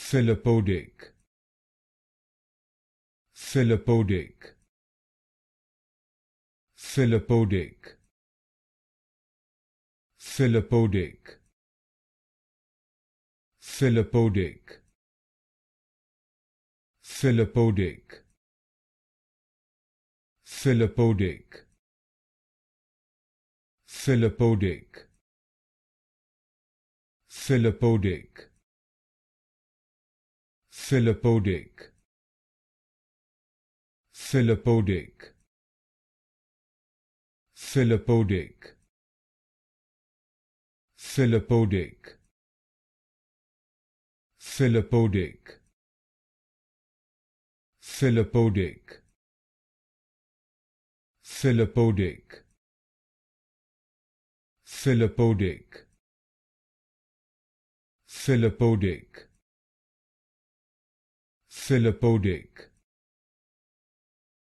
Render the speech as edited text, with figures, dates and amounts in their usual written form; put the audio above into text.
Phyllopodic, Phyllopodic, Phyllopodic, Phyllopodic, Phyllopodic, Phyllopodic, Phyllopodic, Phyllopodic, Phyllopodic, Phyllopodic, Phyllopodic, Phyllopodic, Phyllopodic, Phyllopodic, Phyllopodic, Phyllopodic, Phyllopodic, Phyllopodic, Phyllopodic,